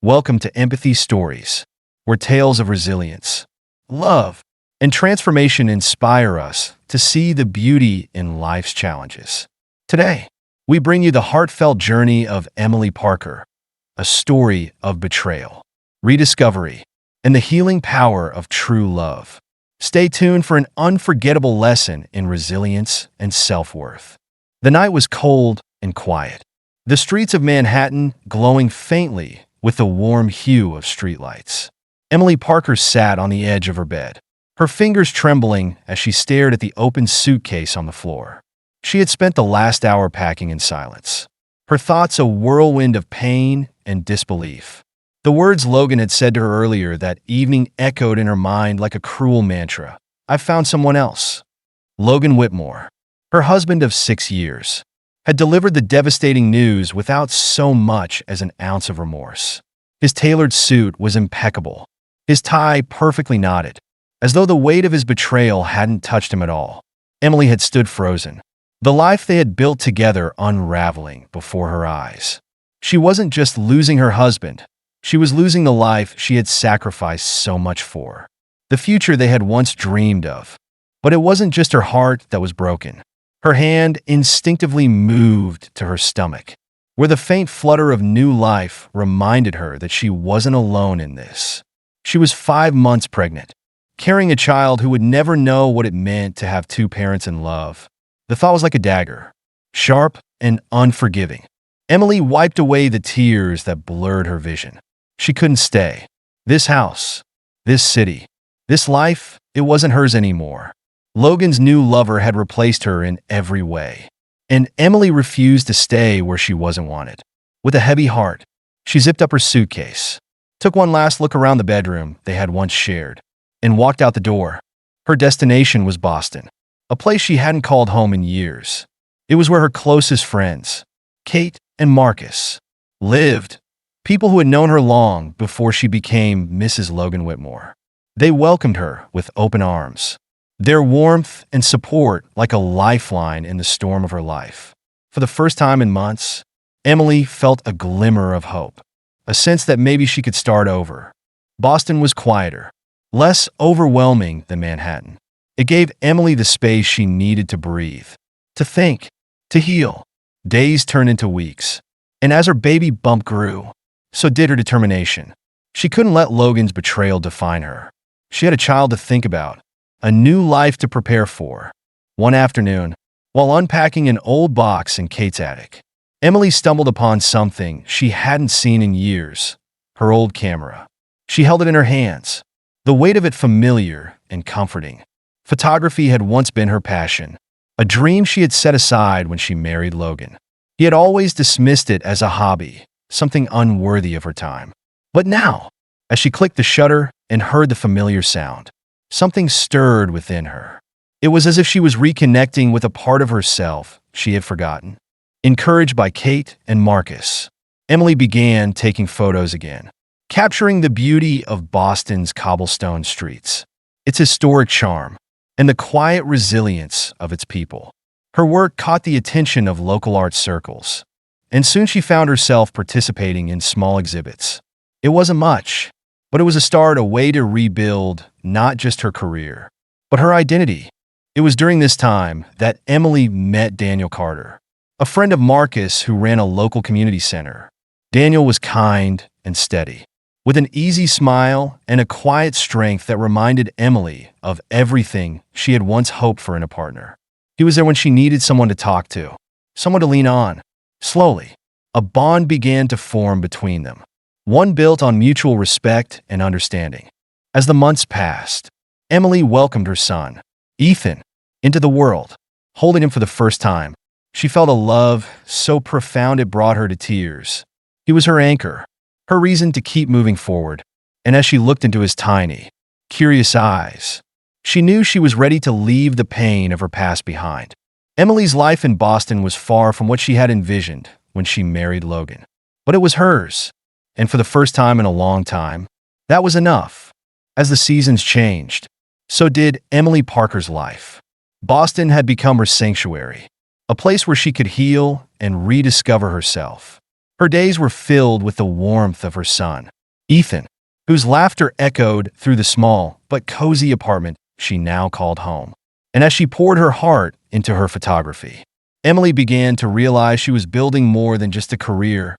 Welcome to Empathy Stories, where tales of resilience, love, and transformation inspire us to see the beauty in life's challenges. Today, we bring you the heartfelt journey of Emily Parker, a story of betrayal, rediscovery, and the healing power of true love. Stay tuned for an unforgettable lesson in resilience and self-worth. The night was cold and quiet, the streets of Manhattan glowing faintly with the warm hue of streetlights. Emily Parker sat on the edge of her bed, her fingers trembling as she stared at the open suitcase on the floor. She had spent the last hour packing in silence, her thoughts a whirlwind of pain and disbelief. The words Logan had said to her earlier that evening echoed in her mind like a cruel mantra. "I've found someone else." Logan Whitmore, her husband of 6 years, had delivered the devastating news without so much as an ounce of remorse. His tailored suit was impeccable, his tie perfectly knotted, as though the weight of his betrayal hadn't touched him at all. Emily had stood frozen, the life they had built together unraveling before her eyes. She wasn't just losing her husband, she was losing the life she had sacrificed so much for, the future they had once dreamed of. But it wasn't just her heart that was broken. Her hand instinctively moved to her stomach, where the faint flutter of new life reminded her that she wasn't alone in this. She was 5 months pregnant, carrying a child who would never know what it meant to have two parents in love. The thought was like a dagger, sharp and unforgiving. Emily wiped away the tears that blurred her vision. She couldn't stay. This house, this city, this life, it wasn't hers anymore. Logan's new lover had replaced her in every way, and Emily refused to stay where she wasn't wanted. With a heavy heart, she zipped up her suitcase, took one last look around the bedroom they had once shared, and walked out the door. Her destination was Boston, a place she hadn't called home in years. It was where her closest friends, Kate and Marcus, lived, people who had known her long before she became Mrs. Logan Whitmore. They welcomed her with open arms, their warmth and support like a lifeline in the storm of her life. For the first time in months, Emily felt a glimmer of hope, a sense that maybe she could start over. Boston was quieter, less overwhelming than Manhattan. It gave Emily the space she needed to breathe, to think, to heal. Days turned into weeks, and as her baby bump grew, so did her determination. She couldn't let Logan's betrayal define her. She had a child to think about, a new life to prepare for. One afternoon, while unpacking an old box in Kate's attic, Emily stumbled upon something she hadn't seen in years, her old camera. She held it in her hands, the weight of it familiar and comforting. Photography had once been her passion, a dream she had set aside when she married Logan. He had always dismissed it as a hobby, something unworthy of her time. But now, as she clicked the shutter and heard the familiar sound, something stirred within her. It was as if she was reconnecting with a part of herself she had forgotten. Encouraged by Kate and Marcus, Emily began taking photos again, capturing the beauty of Boston's cobblestone streets, its historic charm, and the quiet resilience of its people. Her work caught the attention of local art circles, and soon she found herself participating in small exhibits. It wasn't much, but it was a start, a way to rebuild not just her career, but her identity. It was during this time that Emily met Daniel Carter, a friend of Marcus who ran a local community center. Daniel was kind and steady, with an easy smile and a quiet strength that reminded Emily of everything she had once hoped for in a partner. He was there when she needed someone to talk to, someone to lean on. Slowly, a bond began to form between them, one built on mutual respect and understanding. As the months passed, Emily welcomed her son, Ethan, into the world. Holding him for the first time, she felt a love so profound it brought her to tears. He was her anchor, her reason to keep moving forward, and as she looked into his tiny, curious eyes, she knew she was ready to leave the pain of her past behind. Emily's life in Boston was far from what she had envisioned when she married Logan, but it was hers. And for the first time in a long time, that was enough. As the seasons changed, so did Emily Parker's life. Boston had become her sanctuary, a place where she could heal and rediscover herself. Her days were filled with the warmth of her son, Ethan, whose laughter echoed through the small but cozy apartment she now called home. And as she poured her heart into her photography, Emily began to realize she was building more than just a career.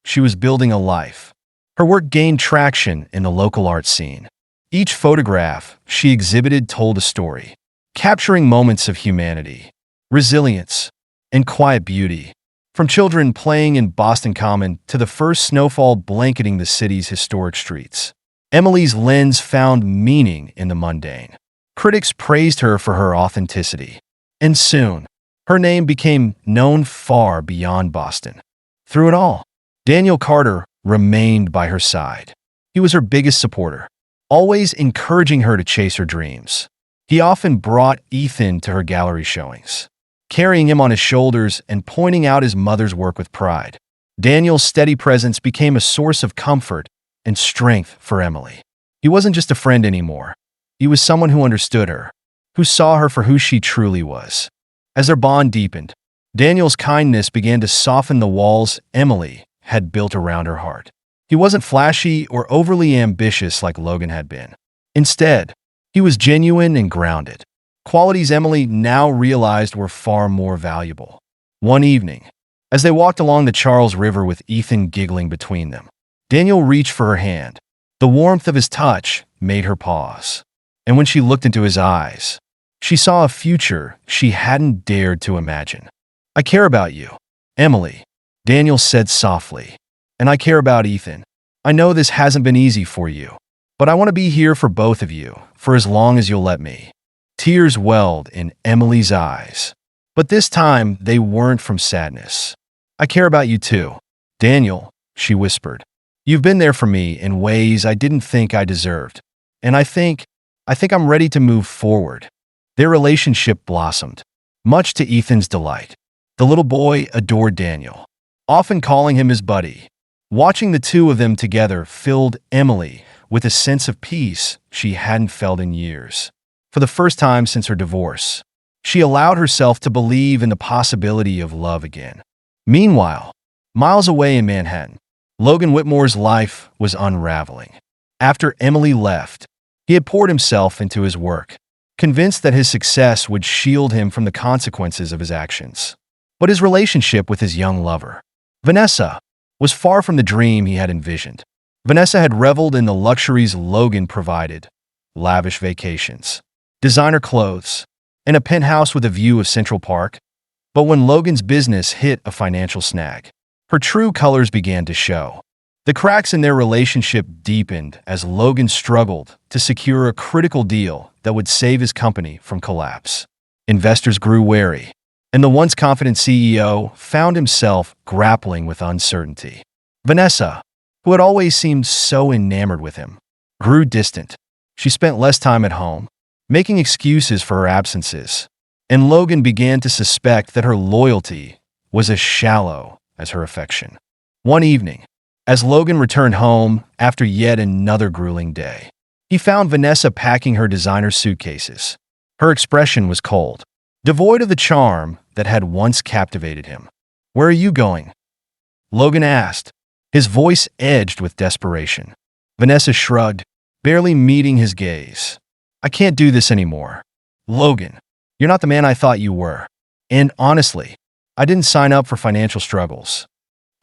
She was building a life. Her work gained traction in the local art scene. Each photograph she exhibited told a story, capturing moments of humanity, resilience, and quiet beauty. From children playing in Boston Common to the first snowfall blanketing the city's historic streets, Emily's lens found meaning in the mundane. Critics praised her for her authenticity, and soon, her name became known far beyond Boston. Through it all, Daniel Carter remained by her side. He was her biggest supporter, always encouraging her to chase her dreams. He often brought Ethan to her gallery showings, carrying him on his shoulders and pointing out his mother's work with pride. Daniel's steady presence became a source of comfort and strength for Emily. He wasn't just a friend anymore. He was someone who understood her, who saw her for who she truly was. As their bond deepened, Daniel's kindness began to soften the walls Emily had built around her heart. He wasn't flashy or overly ambitious like Logan had been. Instead, he was genuine and grounded, qualities Emily now realized were far more valuable. One evening, as they walked along the Charles River with Ethan giggling between them, Daniel reached for her hand. The warmth of his touch made her pause. And when she looked into his eyes, she saw a future she hadn't dared to imagine. "I care about you, Emily," Daniel said softly. "And I care about Ethan. I know this hasn't been easy for you, but I want to be here for both of you for as long as you'll let me." Tears welled in Emily's eyes, but this time they weren't from sadness. "I care about you too, Daniel," she whispered. "You've been there for me in ways I didn't think I deserved, and I think I'm ready to move forward." Their relationship blossomed, much to Ethan's delight. The little boy adored Daniel, often calling him his buddy. Watching the two of them together filled Emily with a sense of peace she hadn't felt in years. For the first time since her divorce, she allowed herself to believe in the possibility of love again. Meanwhile, miles away in Manhattan, Logan Whitmore's life was unraveling. After Emily left, he had poured himself into his work, convinced that his success would shield him from the consequences of his actions. But his relationship with his young lover, Vanessa, was far from the dream he had envisioned. Vanessa had reveled in the luxuries Logan provided: lavish vacations, designer clothes, and a penthouse with a view of Central Park. But when Logan's business hit a financial snag, her true colors began to show. The cracks in their relationship deepened as Logan struggled to secure a critical deal that would save his company from collapse. Investors grew wary, and the once confident CEO found himself grappling with uncertainty. Vanessa, who had always seemed so enamored with him, grew distant. She spent less time at home, making excuses for her absences, and Logan began to suspect that her loyalty was as shallow as her affection. One evening, as Logan returned home after yet another grueling day, he found Vanessa packing her designer suitcases. Her expression was cold, devoid of the charm that had once captivated him. "Where are you going?" Logan asked, his voice edged with desperation. Vanessa shrugged, barely meeting his gaze. "I can't do this anymore. Logan, you're not the man I thought you were. And honestly, I didn't sign up for financial struggles."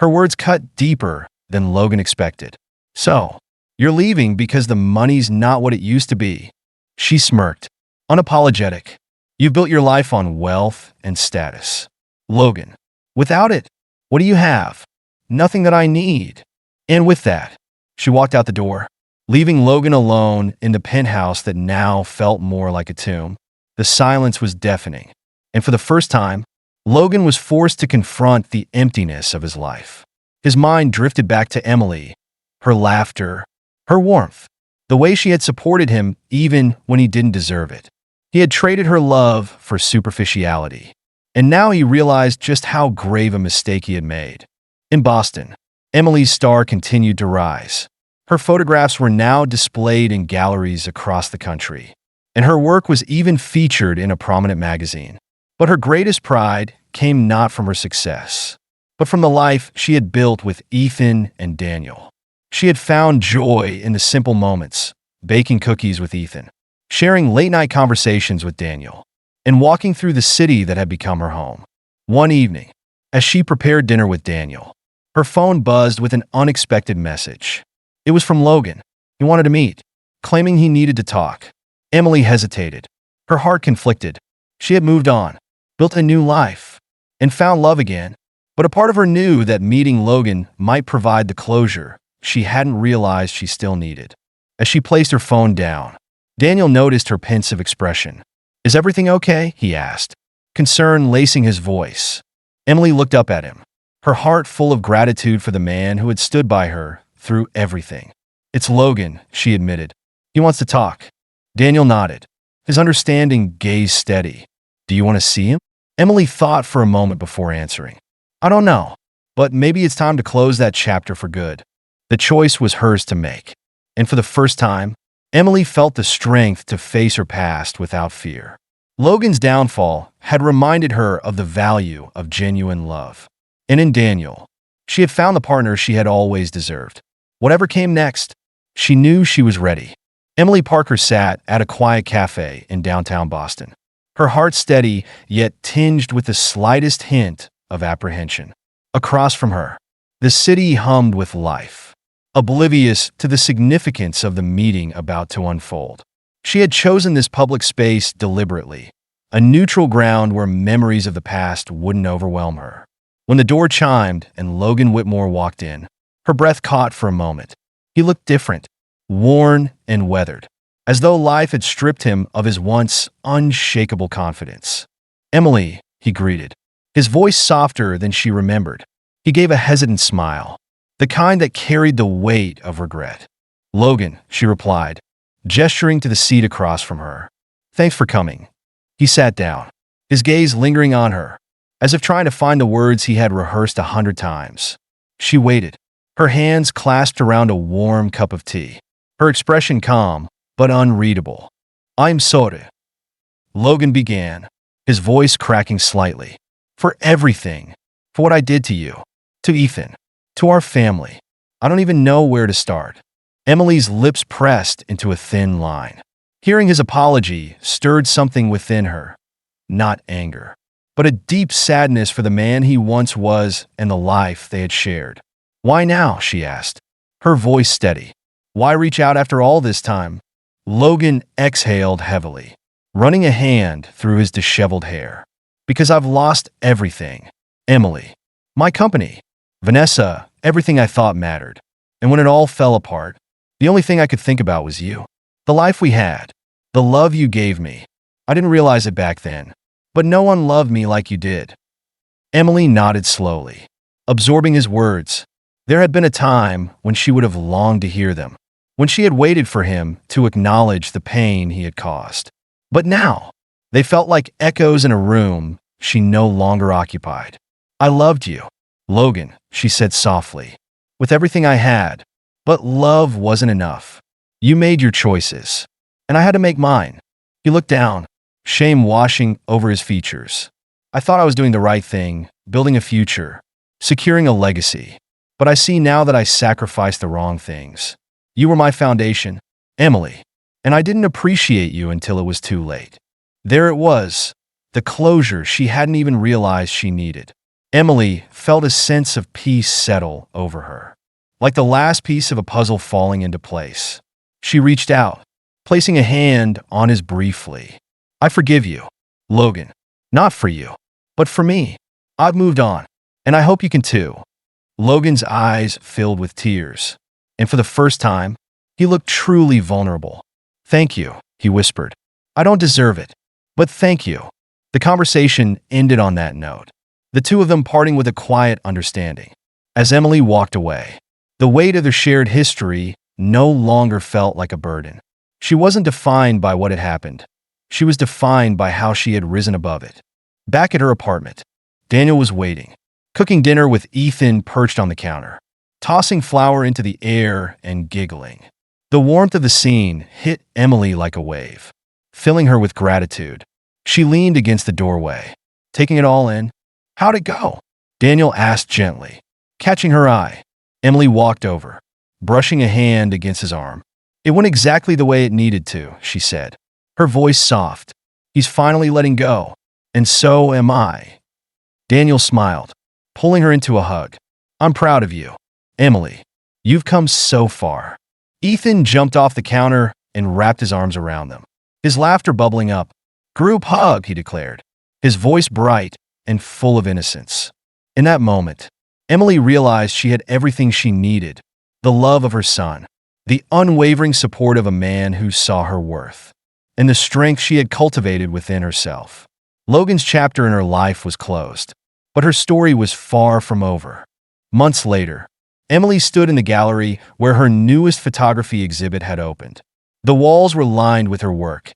Her words cut deeper than Logan expected. "So, you're leaving because the money's not what it used to be?" She smirked, unapologetic. "You've built your life on wealth and status, Logan. Without it, what do you have? Nothing that I need." And with that, she walked out the door, leaving Logan alone in the penthouse that now felt more like a tomb. The silence was deafening, and for the first time, Logan was forced to confront the emptiness of his life. His mind drifted back to Emily, her laughter, her warmth, the way she had supported him even when he didn't deserve it. He had traded her love for superficiality, and now he realized just how grave a mistake he had made. In Boston, Emily's star continued to rise. Her photographs were now displayed in galleries across the country, and her work was even featured in a prominent magazine. But her greatest pride came not from her success. but from the life she had built with Ethan and Daniel. She had found joy in the simple moments, baking cookies with Ethan, sharing late-night conversations with Daniel, and walking through the city that had become her home. One evening, as she prepared dinner with Daniel, her phone buzzed with an unexpected message. It was from Logan. He wanted to meet, claiming he needed to talk. Emily hesitated. Her heart conflicted. She had moved on, built a new life, and found love again. But a part of her knew that meeting Logan might provide the closure she hadn't realized she still needed. As she placed her phone down, Daniel noticed her pensive expression. "Is everything okay?" he asked, concern lacing his voice. Emily looked up at him, her heart full of gratitude for the man who had stood by her through everything. "It's Logan," she admitted. "He wants to talk." Daniel nodded, his understanding gaze steady. "Do you want to see him?" Emily thought for a moment before answering. "I don't know, but maybe it's time to close that chapter for good." The choice was hers to make, and for the first time, Emily felt the strength to face her past without fear. Logan's downfall had reminded her of the value of genuine love. And in Daniel, she had found the partner she had always deserved. Whatever came next, she knew she was ready. Emily Parker sat at a quiet cafe in downtown Boston, her heart steady yet tinged with the slightest hint of apprehension. Across from her, the city hummed with life, oblivious to the significance of the meeting about to unfold. She had chosen this public space deliberately, a neutral ground where memories of the past wouldn't overwhelm her. When the door chimed and Logan Whitmore walked in, her breath caught for a moment. He looked different, worn and weathered, as though life had stripped him of his once unshakable confidence. "Emily," he greeted, his voice softer than she remembered. He gave a hesitant smile, the kind that carried the weight of regret. "Logan," she replied, gesturing to the seat across from her. "Thanks for coming." He sat down, his gaze lingering on her, as if trying to find the words he had rehearsed 100 times. She waited, her hands clasped around a warm cup of tea, her expression calm but unreadable. "I'm sorry," Logan began, his voice cracking slightly. "For everything. For what I did to you, to Ethan, to our family. I don't even know where to start." Emily's lips pressed into a thin line. Hearing his apology stirred something within her, not anger, but a deep sadness for the man he once was and the life they had shared. "Why now?" she asked, her voice steady. "Why reach out after all this time?" Logan exhaled heavily, running a hand through his disheveled hair. "Because I've lost everything. Emily. My company. Vanessa, everything I thought mattered. And when it all fell apart, the only thing I could think about was you. The life we had. The love you gave me. I didn't realize it back then, but no one loved me like you did." Emily nodded slowly, absorbing his words. There had been a time when she would have longed to hear them, when she had waited for him to acknowledge the pain he had caused. But now, they felt like echoes in a room she no longer occupied. "I loved you, Logan," she said softly, "with everything I had. But love wasn't enough. You made your choices, and I had to make mine." He looked down, shame washing over his features. "I thought I was doing the right thing, building a future, securing a legacy. But I see now that I sacrificed the wrong things. You were my foundation, Emily, and I didn't appreciate you until it was too late." There it was, the closure she hadn't even realized she needed. Emily felt a sense of peace settle over her, like the last piece of a puzzle falling into place. She reached out, placing a hand on his briefly. "I forgive you, Logan. Not for you, but for me. I've moved on, and I hope you can too." Logan's eyes filled with tears, and for the first time, he looked truly vulnerable. "Thank you," he whispered. "I don't deserve it, but thank you." The conversation ended on that note, the two of them parting with a quiet understanding. As Emily walked away, the weight of their shared history no longer felt like a burden. She wasn't defined by what had happened. She was defined by how she had risen above it. Back at her apartment, Daniel was waiting, cooking dinner with Ethan perched on the counter, tossing flour into the air and giggling. The warmth of the scene hit Emily like a wave, filling her with gratitude. She leaned against the doorway, taking it all in. "How'd it go?" Daniel asked gently. Catching her eye, Emily walked over, brushing a hand against his arm. It went exactly the way it needed to, she said, her voice soft. He's finally letting go, and so am I. Daniel smiled, pulling her into a hug. I'm proud of you, Emily. You've come so far. Ethan jumped off the counter and wrapped his arms around them, his laughter bubbling up. Group hug, he declared, his voice bright and full of innocence. In that moment, Emily realized she had everything she needed: the love of her son, the unwavering support of a man who saw her worth, and the strength she had cultivated within herself. Logan's chapter in her life was closed, but her story was far from over. Months later, Emily stood in the gallery where her newest photography exhibit had opened. The walls were lined with her work,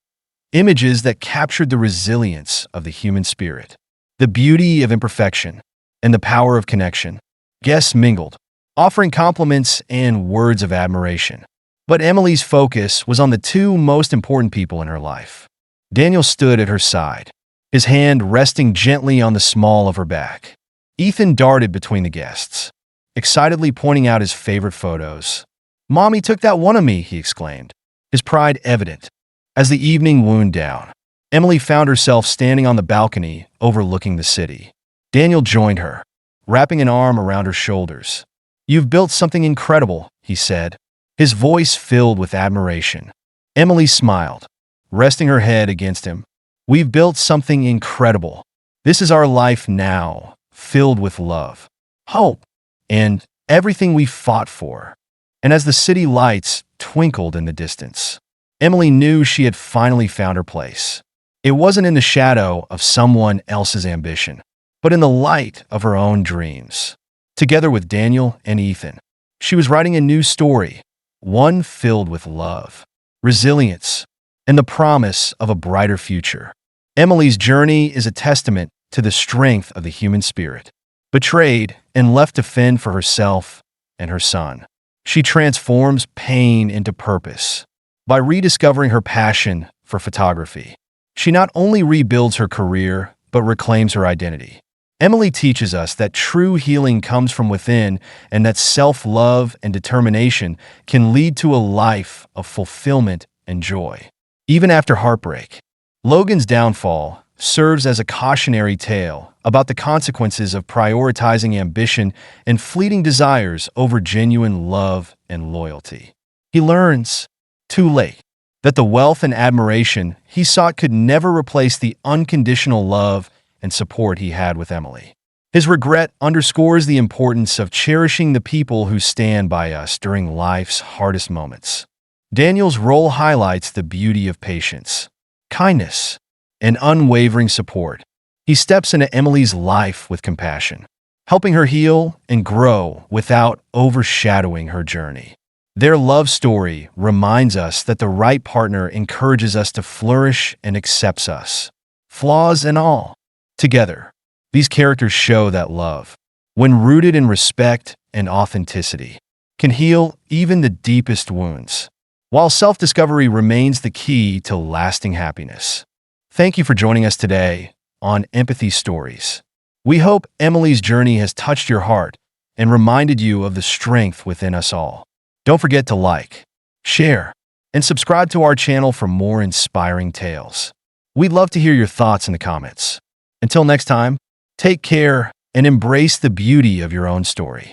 images that captured the resilience of the human spirit, the beauty of imperfection, and the power of connection. Guests mingled, offering compliments and words of admiration. But Emily's focus was on the two most important people in her life. Daniel stood at her side, his hand resting gently on the small of her back. Ethan darted between the guests, excitedly pointing out his favorite photos. "Mommy took that one of me," he exclaimed, his pride evident. As the evening wound down, Emily found herself standing on the balcony overlooking the city. Daniel joined her, wrapping an arm around her shoulders. "You've built something incredible," he said, his voice filled with admiration. Emily smiled, resting her head against him. "We've built something incredible. This is our life now, filled with love, hope, and everything we fought for." And as the city lights twinkled in the distance, Emily knew she had finally found her place. It wasn't in the shadow of someone else's ambition, but in the light of her own dreams. Together with Daniel and Ethan, she was writing a new story, one filled with love, resilience, and the promise of a brighter future. Emily's journey is a testament to the strength of the human spirit. Betrayed and left to fend for herself and her son, she transforms pain into purpose. By rediscovering her passion for photography, she not only rebuilds her career, but reclaims her identity. Emily teaches us that true healing comes from within and that self-love and determination can lead to a life of fulfillment and joy. Even after heartbreak, Logan's downfall serves as a cautionary tale about the consequences of prioritizing ambition and fleeting desires over genuine love and loyalty. He learns, too late, that the wealth and admiration he sought could never replace the unconditional love and support he had with Emily. His regret underscores the importance of cherishing the people who stand by us during life's hardest moments. Daniel's role highlights the beauty of patience, kindness, and unwavering support. He steps into Emily's life with compassion, helping her heal and grow without overshadowing her journey. Their love story reminds us that the right partner encourages us to flourish and accepts us, flaws and all. Together, these characters show that love, when rooted in respect and authenticity, can heal even the deepest wounds, while self-discovery remains the key to lasting happiness. Thank you for joining us today on Empathy Stories. We hope Emily's journey has touched your heart and reminded you of the strength within us all. Don't forget to like, share, and subscribe to our channel for more inspiring tales. We'd love to hear your thoughts in the comments. Until next time, take care and embrace the beauty of your own story.